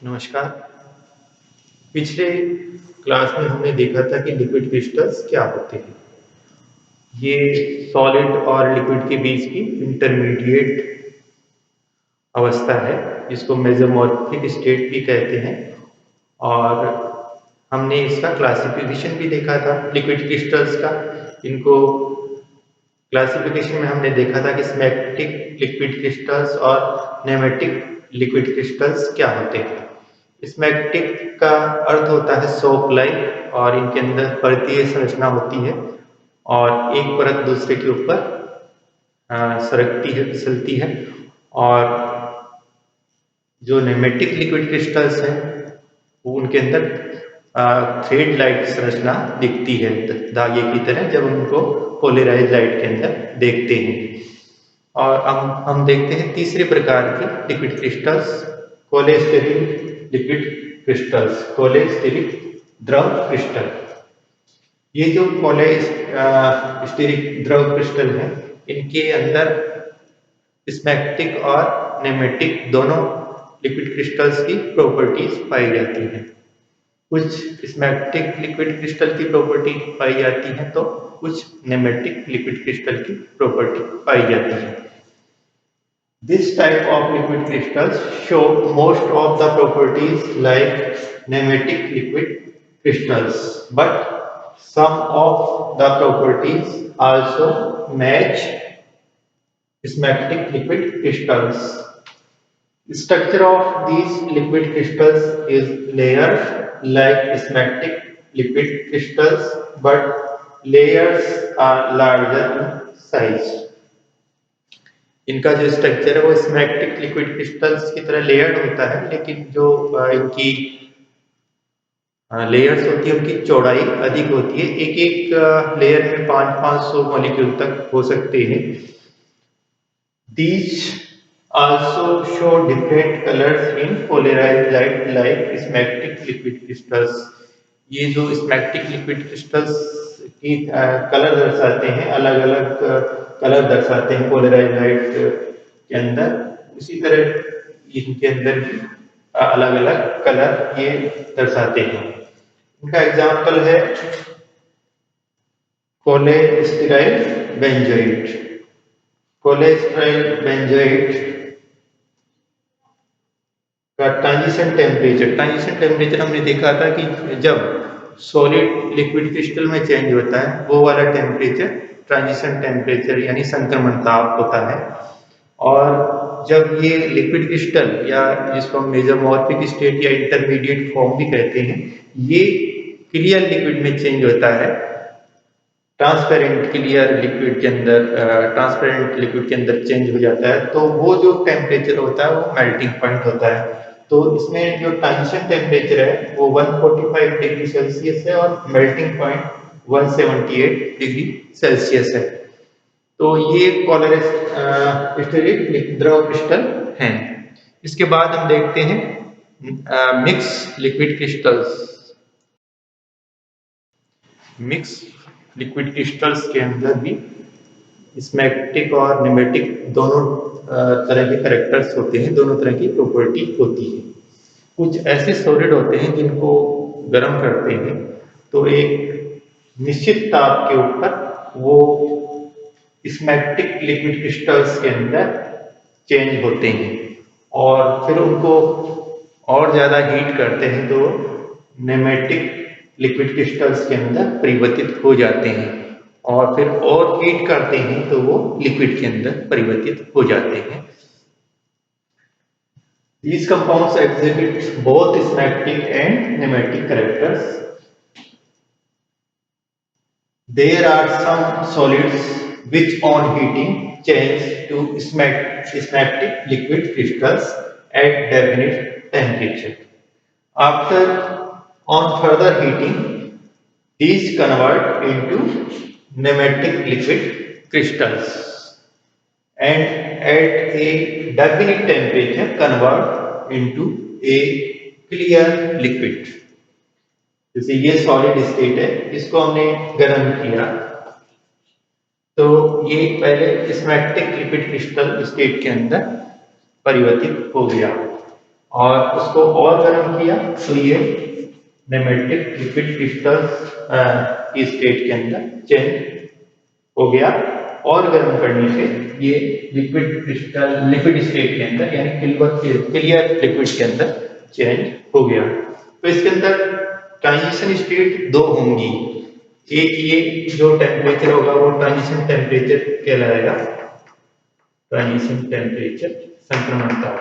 नमस्कार। पिछले क्लास में हमने देखा था कि लिक्विड क्रिस्टल्स क्या होते हैं। ये सॉलिड और लिक्विड के बीच की इंटरमीडिएट अवस्था है, जिसको मेसोमॉर्फिक स्टेट भी कहते हैं। और हमने इसका क्लासिफिकेशन भी देखा था लिक्विड क्रिस्टल्स का। इनको क्लासिफिकेशन में हमने देखा था कि स्मैग्मेटिक लिक्विड क्रिस्टल्स और नेमेटिक लिक्विड क्रिस्टल्स क्या होते हैं। स्मैग्मेटिक का अर्थ होता है सोप लाइक, और इनके अंदर परतीय संरचना होती है और एक परत दूसरे के ऊपर सरकती है, फिसलती है। और जो नेमेटिक लिक्विड क्रिस्टल्स हैं वो उनके अंदर थ्रेड लाइट संरचना दिखती है धागे की तरह, जब उनको पोलराइज लाइट के अंदर देखते हैं। और हम देखते हैं तीसरे प्रकार के liquid crystals, cholesteric liquid crystals, cholesteric द्रव क्रिस्टल। ये जो कोलेस्टेरिक द्रव क्रिस्टल है, इनके अंदर स्मैग्मेटिक और नेमेटिक दोनों लिक्विड क्रिस्टल्स की प्रॉपर्टीज पाई जाती हैं। कुछ स्मैग्मेटिक लिक्विड क्रिस्टल की प्रॉपर्टी पाई जाती है तो कुछ नेमेटिक लिक्विड क्रिस्टल की प्रॉपर्टी पाई जाती है। This type of liquid crystals show most of the properties like nematic liquid crystals, but some of the properties also match smectic liquid crystals. Structure of these liquid crystals is layered like smectic liquid crystals, but layers are larger in size. इनका जो structure है वो स्मैग्मेटिक liquid crystals की तरह layered होता है, लेकिन जो इनकी लेयर्स होती है उनकी चौड़ाई अधिक होती है। एक एक लेयर में 500 मॉलिक्यूल तक हो सकते हैं। These also show different colors in polarized light like smegmatic liquid crystals. ये जो स्मैग्मेटिक लिक्विड क्रिस्टल्स की कलर दर्शाते हैं, अलग अलग कलर दर्शाते हैं पोलराइज लाइट के अंदर, उसी तरह इनके अंदर भी अलग अलग कलर ये दर्शाते हैं। इनका एग्जाम्पल है कोलेस्टेराइल बेंजोइट। कोलेस्टेराइल बेंजोइट का ट्रांजिशन टेम्परेचर हमने देखा था कि जब सॉलिड लिक्विड क्रिस्टल में चेंज होता है वो वाला टेम्परेचर ट्रांजिशन टेम्परेचर यानी संक्रमण ताप होता है। और जब ये लिक्विड क्रिस्टल या जिसको हम मेसोमॉर्फिक स्टेट या इंटरमीडिएट फॉर्म भी कहते हैं, ये क्लियर लिक्विड में चेंज होता है। ट्रांसपेरेंट क्लियर लिक्विड के अंदर ट्रांसपेरेंट लिक्विड के अंदर चेंज हो जाता है, तो वो जो टेम्परेचर होता है वो मेल्टिंग पॉइंट होता है। तो इसमें जो ट्रांजिशन टेम्परेचर है वो 145 डिग्री सेल्सियस है और मेल्टिंग पॉइंट 178 डिग्री सेल्सियस है। तो ये कोलेस्टेरिक द्रव क्रिस्टल हैं। इसके बाद हम देखते हैं mix liquid crystals. Mix liquid crystals के अंदर भी स्मैग्मेटिक और नेमेटिक दोनों तरह के कैरेक्टर्स होते हैं, दोनों तरह की प्रॉपर्टी होती है। कुछ ऐसे सॉलिड होते हैं जिनको गर्म करते हैं तो एक निश्चित ताप के ऊपर वो स्मैग्मेटिक लिक्विड क्रिस्टल्स के अंदर चेंज होते हैं, और फिर उनको और ज़्यादा हीट करते हैं तो नेमेटिक लिक्विड क्रिस्टल्स के अंदर परिवर्तित हो जाते हैं, और फिर और हीट करते हैं तो वो लिक्विड के अंदर परिवर्तित हो जाते हैं। These compounds exhibit both smectic and nematic characters. There are some solids which on heating change to smectic liquid crystals at definite temperature. After on further heating, these convert into nematic liquid crystals and at a definite temperature convert into a clear liquid. जैसे ये solid state है, इसको हमने गर्म किया तो ये पहले स्मैग्मेटिक लिक्विड क्रिस्टल स्टेट के अंदर परिवर्तित हो गया। और उसको और गर्म किया तो ये नेमेटिक लिक्विड क्रिस्टल्स की स्टेट के अंदर चेंज हो गया। और गर्म करने से ये लिक्विड स्टेट के अंदर यानी क्लियर लिक्विड के अंदर चेंज हो गया। तो इसके अंदर ट्रांजिशन स्टेट दो होंगी, एक ये जो टेम्परेचर होगा वो ट्रांजिशन टेम्परेचर कहलाएगा, ट्रांजिशन टेम्परेचर संक्रमण का,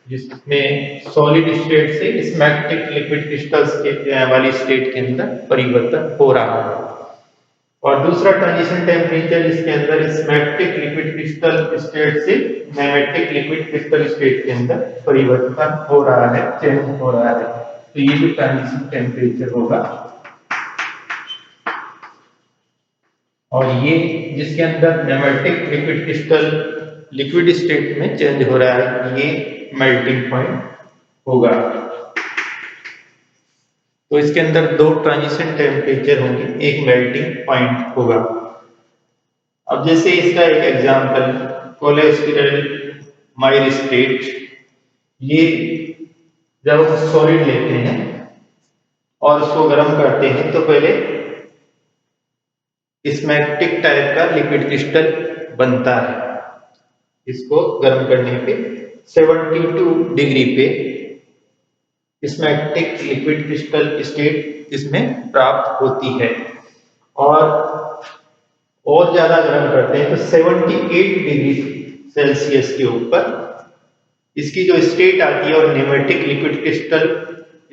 जिसमें सॉलिड स्टेट से स्मैग्मेटिक लिक्विड क्रिस्टल्स के वाली स्टेट के अंदर परिवर्तन हो रहा है। और दूसरा ट्रांजिशन टेम्परेचर जिसके अंदर स्मैग्मेटिक लिक्विड क्रिस्टल स्टेट से नेमेटिक लिक्विड क्रिस्टल स्टेट के अंदर परिवर्तन हो रहा है, चेंज हो रहा है। तो ये भी ट्रांजिशन टेम्परेचर होगा। और ये जिसके अंदर नेमेटिक लिक्विड क्रिस्टल लिक्विड स्टेट में चेंज हो रहा है, ये मेल्टिंग पॉइंट होगा। तो इसके अंदर दो ट्रांजिशन टेम्परेचर होंगे, एक मेल्टिंग पॉइंट होगा। अब जैसे इसका एक एग्जांपल कोलेस्टेरल माइल स्टेट, ये जब हम सॉलिड लेते हैं और उसको गर्म करते हैं तो पहले स्मैग्मेटिक टाइप का लिक्विड क्रिस्टल बनता है। इसको गर्म करने पे 72 डिग्री पे स्मैग्मेटिक लिक्विड क्रिस्टल स्टेट इसमें प्राप्त होती है। और ज्यादा गर्म करते हैं तो 78 डिग्री सेल्सियस के ऊपर इसकी जो स्टेट आती है और नेमेटिक लिक्विड क्रिस्टल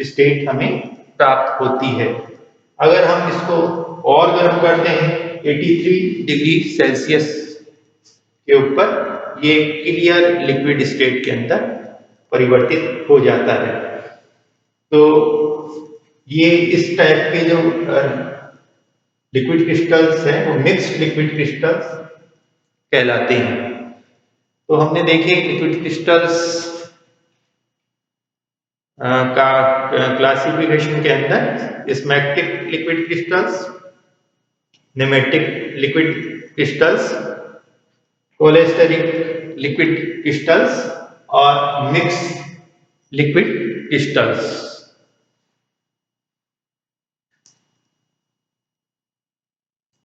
स्टेट हमें प्राप्त होती है। अगर हम इसको और गर्म करते हैं 83 डिग्री सेल्सियस के ऊपर, ये क्लियर लिक्विड स्टेट के अंदर परिवर्तित हो जाता है। तो ये इस टाइप के जो लिक्विड क्रिस्टल्स हैं वो मिक्स्ड लिक्विड क्रिस्टल्स कहलाते हैं। तो हमने देखे लिक्विड क्रिस्टल्स का क्लासिफिकेशन के अंदर smegmatic liquid crystals, nematic liquid crystals, cholesteric liquid crystals और मिक्स लिक्विड क्रिस्टल्स।